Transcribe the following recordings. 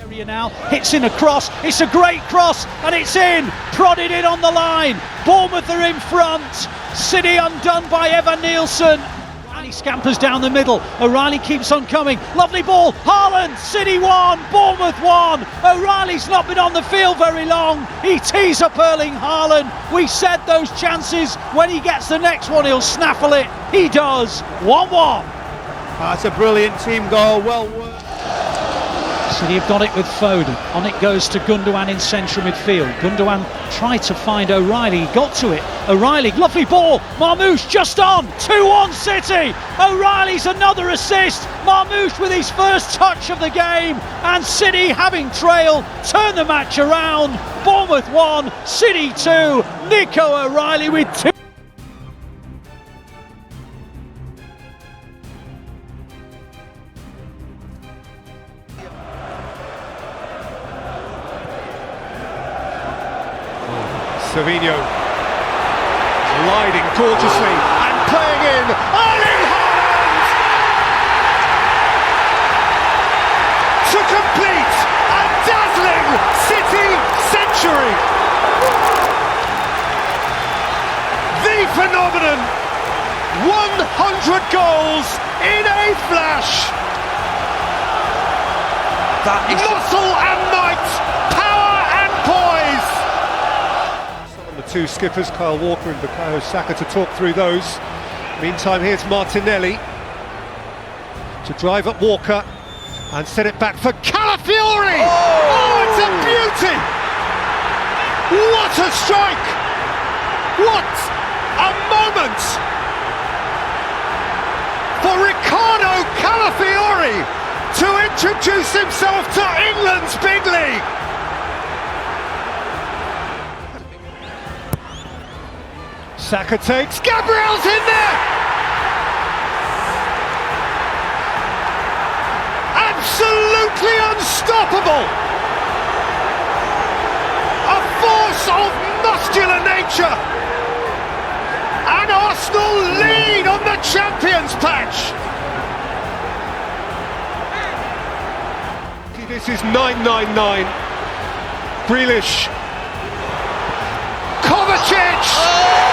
area now, hits in a cross, it's a great cross and it's in, prodded in on the line. Bournemouth are in front, City undone by Evan Nielsen. O'Reilly scampers down the middle, O'Reilly keeps on coming, lovely ball, Haaland, City 1, Bournemouth 1. O'Reilly's not been on the field very long, he tees up Erling Haaland. We said those chances, when he gets the next one he'll snaffle it, he does. 1-1. That's a brilliant team goal, well worked. City have got it with Foden. On it goes to Gundogan in central midfield. Gundogan tried to find O'Reilly, he got to it. O'Reilly, lovely ball. Marmoush just on. 2-1 City. O'Reilly's another assist. Marmoush with his first touch of the game. And City, having trailed, turn the match around. Bournemouth 1, City 2. Nico O'Reilly with 2. Savinho gliding gorgeously and playing in Erling Haaland to complete a dazzling City century. The phenomenon, 100 goals in a flash. That is muscle and might, power and poise. Two skippers, Kyle Walker and Bukayo Saka, to talk through those. Meantime, here's Martinelli to drive at Walker and set it back for Calafiori! Oh, it's a beauty! What a strike! What a moment for Ricardo Calafiori to introduce himself to England's big league! Saka takes, Gabriel's in there! Absolutely unstoppable! A force of muscular nature! And Arsenal lead on the Champions patch! This is 999. Grealish. Kovacic!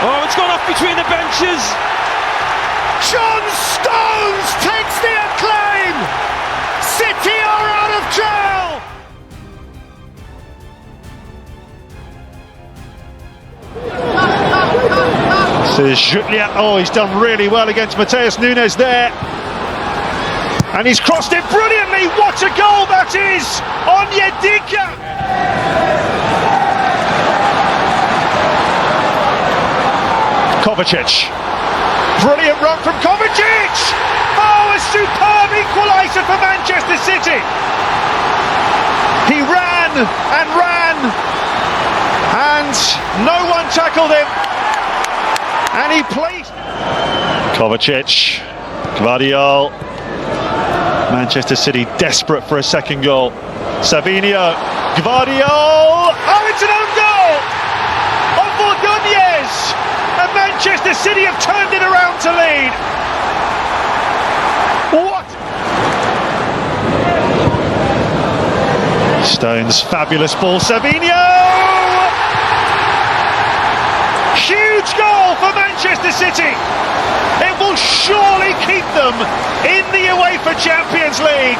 Oh, it's gone off between the benches. John Stones takes the acclaim. City are out of jail. This is Jutlia. Oh, he's done really well against Mateus Nunes there. And he's crossed it brilliantly. What a goal that is on Yedika. Kovacic, brilliant run from Kovacic! Oh, a superb equaliser for Manchester City! He ran and ran, and no one tackled him, and he placed... Kovacic, Gvardiol, Manchester City desperate for a second goal. Savinho, Gvardiol, oh, it's an own goal! On Nunez! And Manchester City have turned it around to lead. What? Stones, fabulous ball. Savinho! Huge goal for Manchester City. It will surely keep them in the UEFA Champions League.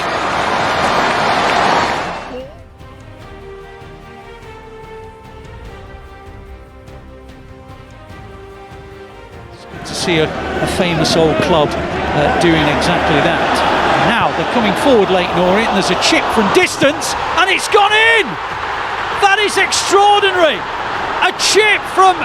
To see a famous old club doing exactly that. Now they're coming forward, Leyton Orient, and there's a chip from distance and it's gone in! That is extraordinary! A chip from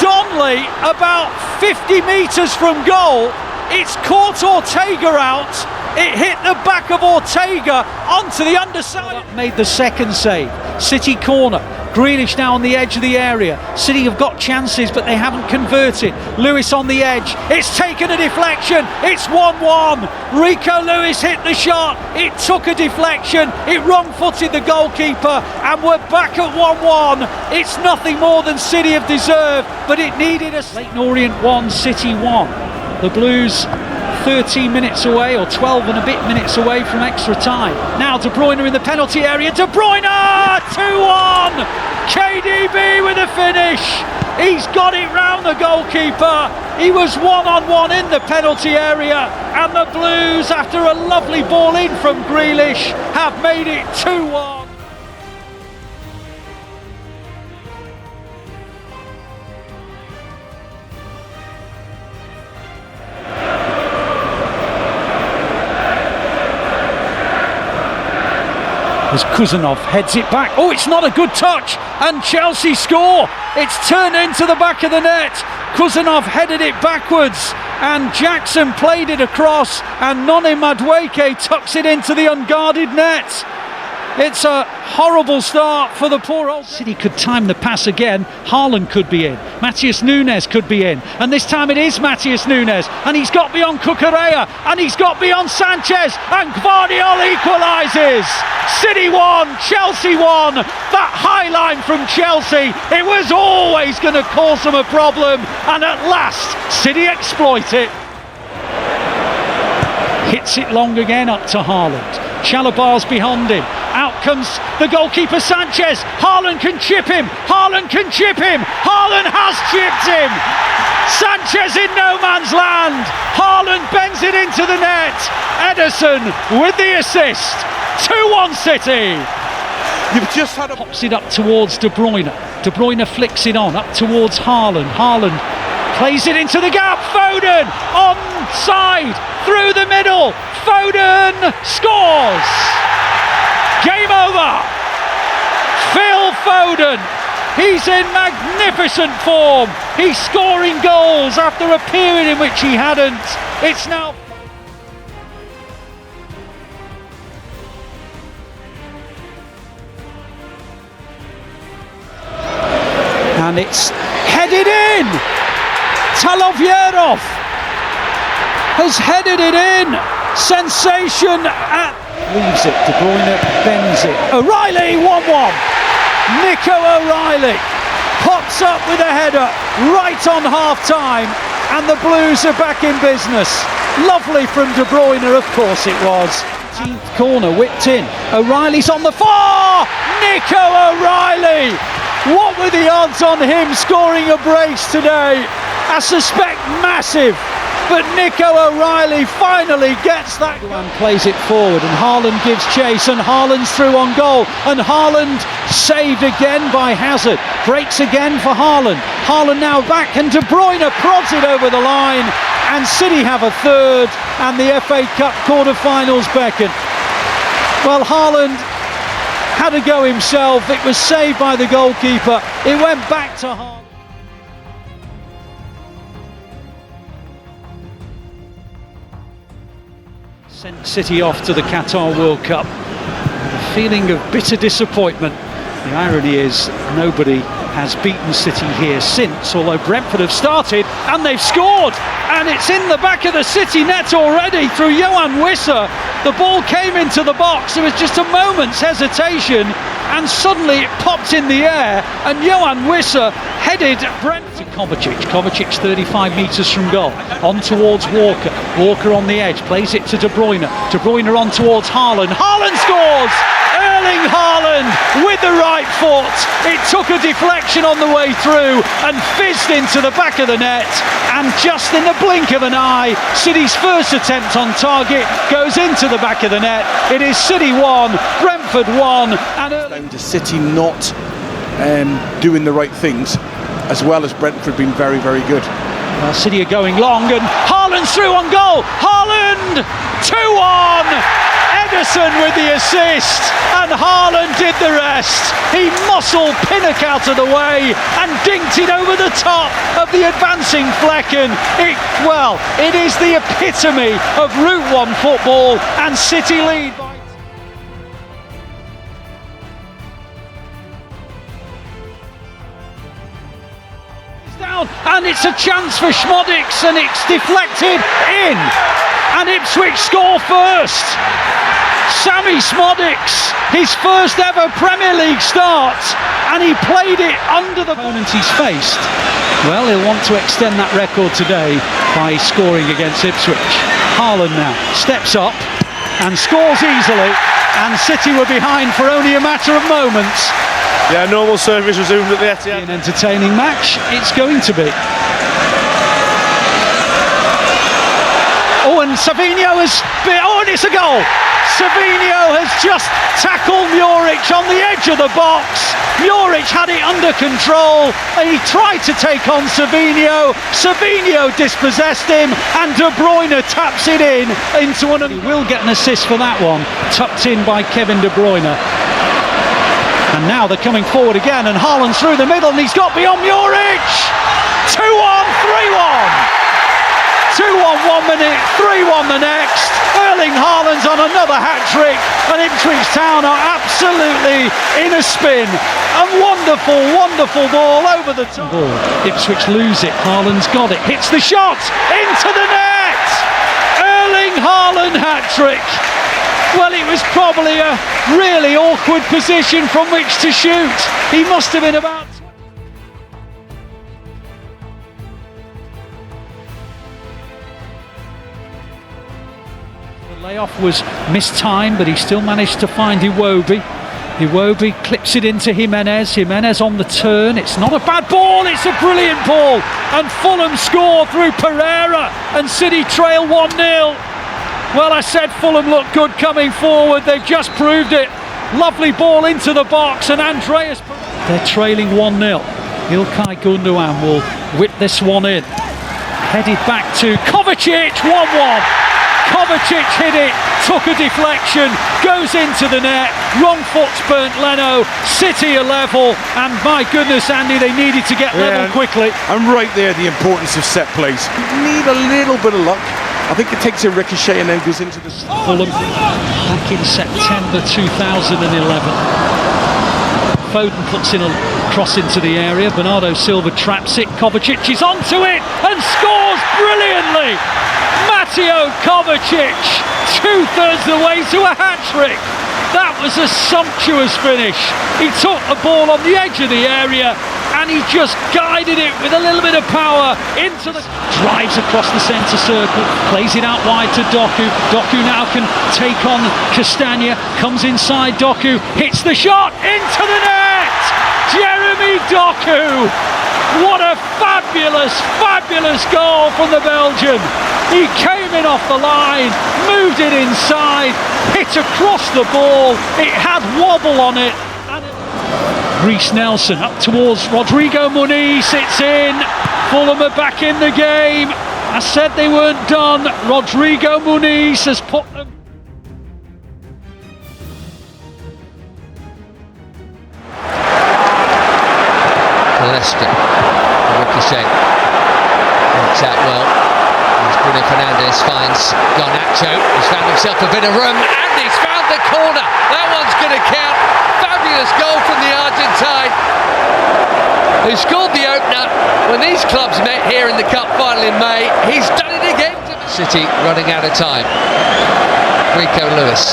Donley about 50 metres from goal. It's caught Ortega out It hit the back of Ortega onto the underside. Made the second save. City corner. Grealish now on the edge of the area. City have got chances, but they haven't converted. Lewis on the edge. It's taken a deflection. It's 1-1. Rico Lewis hit the shot. It took a deflection. It wrong-footed the goalkeeper, and we're back at 1-1. It's nothing more than City have deserved, but it needed a Leyton Orient 1, City 1. The Blues 13 minutes away, or 12 and a bit minutes away from extra time. Now De Bruyne in the penalty area. De Bruyne! 2-1! KDB with a finish. He's got it round the goalkeeper. He was one-on-one in the penalty area, and the Blues, after a lovely ball in from Grealish, have made it 2-1. As Kuzanov heads it back. Oh, it's not a good touch, and Chelsea score. It's turned into the back of the net. Kuzanov headed it backwards, and Jackson played it across, and Noni Madueke tucks it into the unguarded net. It's a horrible start for the poor old City. Could time the pass again. Haaland could be in. Matheus Nunes could be in. And this time it is Matheus Nunes. And he's got beyond Cucurella. And he's got beyond Sanchez. And Gvardiol equalises. City 1, Chelsea 1. That high line from Chelsea, it was always going to cause them a problem. And at last, City exploit it. Hits it long again up to Haaland. Chalobah's behind him. Out comes the goalkeeper Sanchez. Haaland can chip him. Haaland can chip him. Haaland has chipped him. Sanchez in no man's land. Haaland bends it into the net. Ederson with the assist. 2-1 City. You've just had Pops it up towards De Bruyne. De Bruyne flicks it on up towards Haaland. Haaland plays it into the gap. Foden onside through the middle. Foden scores. Game over. Phil Foden. He's in magnificent form. He's scoring goals after a period in which he hadn't. It's now. And it's headed in. Talovierov has headed it in. Sensation leaves it. De Bruyne bends it. O'Reilly 1-1. Nico O'Reilly pops up with a header right on half time, and the Blues are back in business. Lovely from De Bruyne, of course it was. 18th corner whipped in. O'Reilly's on the far. Nico O'Reilly. What were the odds on him scoring a brace today? I suspect massive. But Nico O'Reilly finally gets that. And plays it forward, and Haaland gives chase, and Haaland's through on goal, and Haaland saved again by Hazard. Breaks again for Haaland. Haaland now back, and De Bruyne prods it over the line, and City have a third, and the FA Cup quarterfinals beckon. Well, Haaland had a go himself. It was saved by the goalkeeper. It went back to Haaland. Sent City off to the Qatar World Cup. A feeling of bitter disappointment. The irony is nobody has beaten City here since, although Brentford have started and they've scored, and it's in the back of the City net already through Johan Wissa. The ball came into the box. There was just a moment's hesitation, and suddenly it popped in the air, and Johan Wissa headed Brentford. Kovacic 35 metres from goal, on towards Walker. Walker on the edge, plays it to De Bruyne. De Bruyne on towards Haaland. Haaland scores! Erling Haaland with the right foot. It took a deflection on the way through and fizzed into the back of the net, and just in the blink of an eye, City's first attempt on target goes into the back of the net. It is City 1, Brentford 1, and down to City not doing the right things, as well as Brentford being very, very good. Well, City are going long, and Haaland's through on goal. Haaland 2-1. Ederson with the assist. assist, and Haaland did the rest. He muscled Pinnock out of the way and dinked it over the top of the advancing Flecken. It is the epitome of Route 1 football, and City lead by... down, and it's a chance for Schmodix, and it's deflected in, and Ipswich score first. Sammy Schmodix, his first ever Premier League start, and he played it under the opponent he's faced. Well, he'll want to extend that record today by scoring against Ipswich. Haaland now steps up and scores easily, and City were behind for only a matter of moments. Yeah, normal service resumed at the Etihad. An entertaining match, it's going to be. Oh, and Savinho has been, and it's a goal. Savinho has just tackled Muric on the edge of the box. Muric had it under control, and he tried to take on Savinho. Savinho dispossessed him, and De Bruyne taps it into one. He will get an assist for that one, tucked in by Kevin De Bruyne. And now they're coming forward again, and Haaland's through the middle, and he's got beyond Muric. 2-1, 3-1. 2-1 1 minute, 3-1 the next. Erling Haaland's on another hat-trick, and Ipswich Town are absolutely in a spin. A wonderful, wonderful ball over the top. Ipswich lose it, Haaland's got it, hits the shot, into the net! Erling Haaland hat-trick. Well, it was probably a really awkward position from which to shoot. He must have been about... The layoff was mistimed, but he still managed to find Iwobi. Iwobi clips it into Jimenez. Jimenez on the turn. It's not a bad ball, it's a brilliant ball. And Fulham score through Pereira, and City trail 1-0. Well, I said Fulham looked good coming forward. They've just proved it. Lovely ball into the box, and Andreas... They're trailing 1-0. Ilkay Gundogan will whip this one in. Headed back to Kovacic, 1-1. Kovacic hit it, took a deflection, goes into the net. Wrong foot's burnt Leno. City are level, and my goodness, Andy, they needed to get level quickly. And right there, the importance of set plays. You need a little bit of luck. I think it takes a ricochet and then goes into the... Fulham back in September 2011. Foden puts in a cross into the area. Bernardo Silva traps it. Kovacic is onto it and scores brilliantly. Mateo Kovacic, 2/3 the way to a hat-trick. That was a sumptuous finish. He took the ball on the edge of the area, and he just guided it with a little bit of power into the... Drives across the centre circle, plays it out wide to Doku. Doku now can take on Castagna, comes inside Doku, hits the shot into the net! Jeremy Doku! What a fabulous, fabulous goal from the Belgian. He came in off the line, moved it inside, hit across the ball, it had wobble on it. Reece Nelson up towards Rodrigo Muniz, it's in. Fulham are back in the game. I said they weren't done. Rodrigo Muniz has put them. Leicester, ricochet, works out well. Bruno Fernandes finds Garnacho, he's found himself a bit of room, and he's found the corner. That one's going to count. Fabulous goal from the Argentine, who scored the opener when these clubs met here in the Cup final in May. He's done it again. City running out of time. Rico Lewis.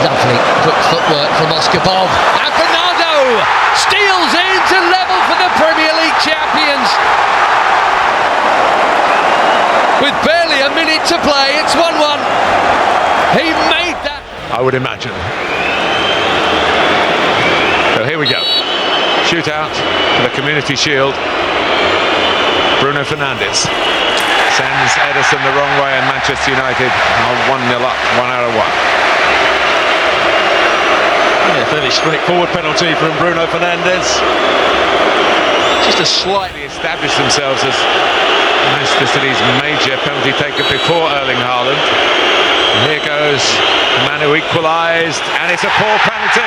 Lovely quick footwork from Oscar Bob. And Bernardo steals in to level for the Premier League champions. With barely a minute to play, it's 1-1. He made that. I would imagine. So here we go. Shootout for the Community Shield. Bruno Fernandes sends Ederson the wrong way, and Manchester United are 1-0 up, 1 out of 1. Yeah, fairly straightforward penalty from Bruno Fernandes. Just to slightly establish themselves as Manchester City's major penalty taker before Erling Haaland. was the man who equalised, and it's a poor penalty.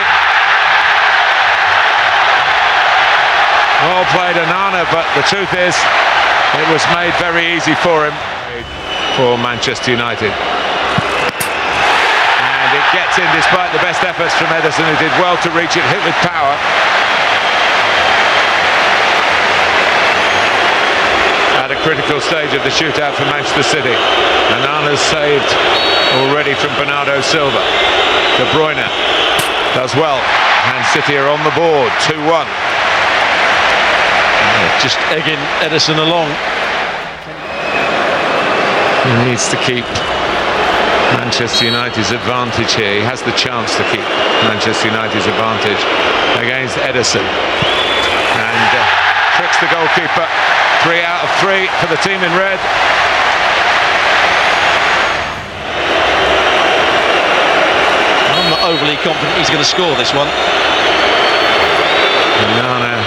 Well played, Onana, but the truth is, it was made very easy for him, for Manchester United. And it gets in despite the best efforts from Ederson, who did well to reach it, hit with power. At a critical stage of the shootout for Manchester City. Onana's saved already from Bernardo Silva. De Bruyne does well, and City are on the board, 2-1. Just egging Ederson along. He needs to keep Manchester United's advantage here. He has the chance to keep Manchester United's advantage against Ederson. And tricks the goalkeeper. 3 out of 3 for the team in red. I'm not overly confident he's going to score this one. Onana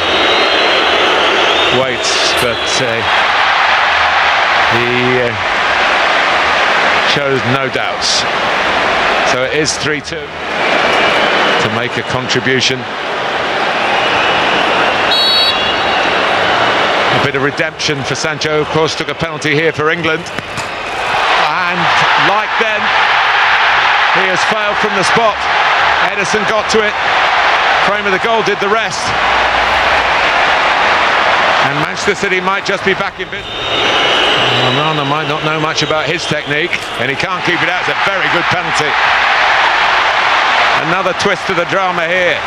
waits, but he shows no doubts. So it is 3-2 to make a contribution. A bit of redemption for Sancho, of course, took a penalty here for England. And like then, he has failed from the spot. Ederson got to it. Frame of the goal did the rest. And Manchester City might just be back in business. Onana might not know much about his technique, and he can't keep it out. It's a very good penalty. Another twist to the drama here.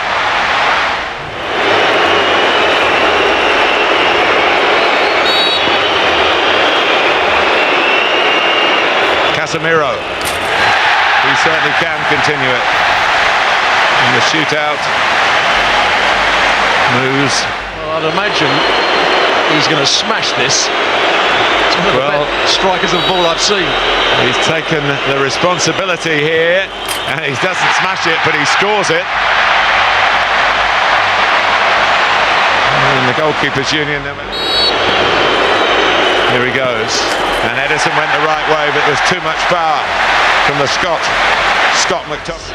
Casemiro. He certainly can continue it. And the shootout moves. Well, I'd imagine he's going to smash this. It's one of the best strikers of ball I've seen. He's taken the responsibility here, and he doesn't smash it, but he scores it. And the goalkeepers' union. Here he goes, and Ederson went the right way, but there's too much power from the Scott McTominay.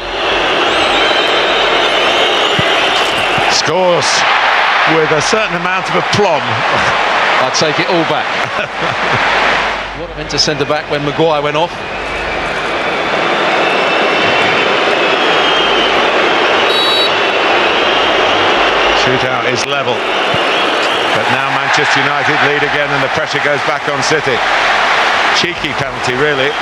Scores with a certain amount of aplomb. I'd take it all back. What went to centre back when Maguire went off. Shootout is level, but now Manchester United lead again, and the pressure goes back on City. Cheeky penalty, really.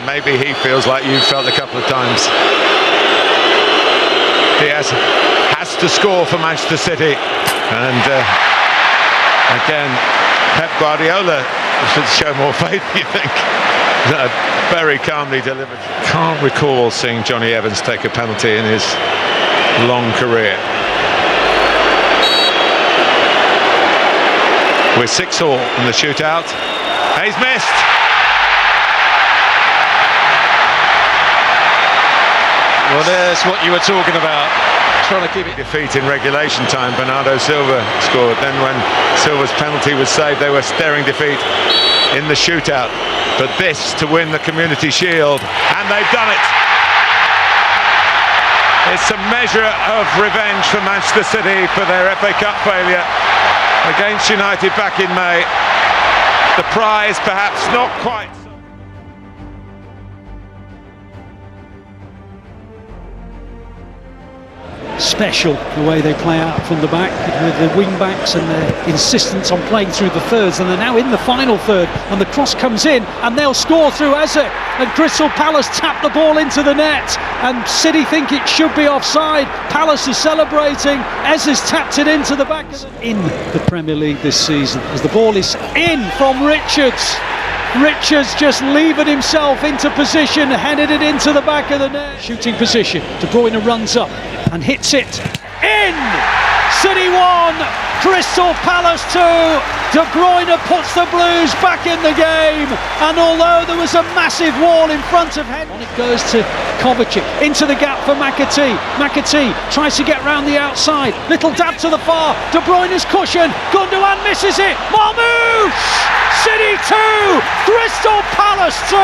Maybe he feels like you've felt a couple of times. Diaz has to score for Manchester City, and again, Pep Guardiola should show more faith, you think. Very calmly delivered. Can't recall seeing Johnny Evans take a penalty in his long career. We're 6-all in the shootout. He's missed. Well, there's what you were talking about. Trying to keep it. Defeat in regulation time. Bernardo Silva scored. Then when Silva's penalty was saved, they were staring defeat in the shootout. But this to win the Community Shield, and they've done it. It's a measure of revenge for Manchester City for their FA Cup failure against United back in May. The prize perhaps not quite. Special the way they play out from the back with the wing backs and their insistence on playing through the thirds, and they're now in the final third, and the cross comes in and they'll score through Eze, and Crystal Palace tap the ball into the net, and City think it should be offside. Palace is celebrating. Eze's tapped it into the back in the Premier League this season as the ball is in from Richards. Richards just levered himself into position, headed it into the back of the net. Shooting position, De Bruyne runs up and hits it in. City 1, Crystal Palace 2. De Bruyne puts the Blues back in the game, and although there was a massive wall in front of him, it goes to Kovacic into the gap for McAtee. McAtee tries to get round the outside. Little dab to the far. De Bruyne's cushion. Gundogan misses it. Marmoush! City 2, Crystal Palace 2.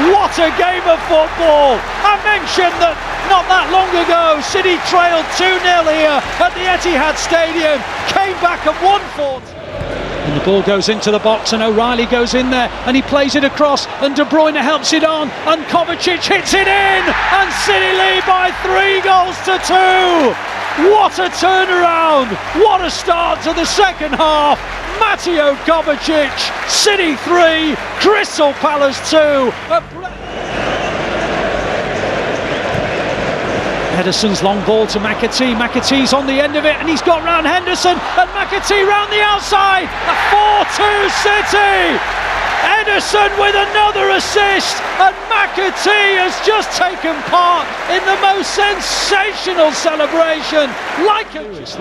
What a game of football. I mentioned that not that long ago, City trailed 2-0 here at the Etihad Stadium. Came back and won 4. And the ball goes into the box and O'Reilly goes in there and he plays it across and De Bruyne helps it on and Kovacic hits it in and City lead by 3 goals to 2. What a turnaround, what a start to the second half. Mateo Kovacic, City 3, Crystal Palace 2. Ederson's long ball to McAtee. McAtee's on the end of it and he's got round Henderson and McAtee round the outside. A 4-2 City. Ederson with another assist and McAtee has just taken part in the most sensational celebration.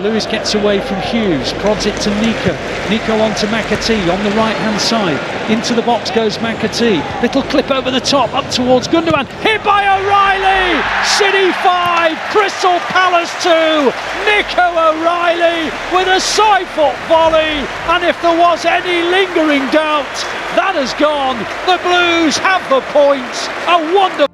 Lewis gets away from Hughes, prods it to Nico. Nico on to McAtee on the right hand side. Into the box goes McAtee. Little clip over the top up towards Gundogan. Hit by O'Reilly. City 5, Crystal Palace 2. Nico O'Reilly with a side foot volley. And if there was any lingering doubt, that has gone. The Blues have the points. A wonderful.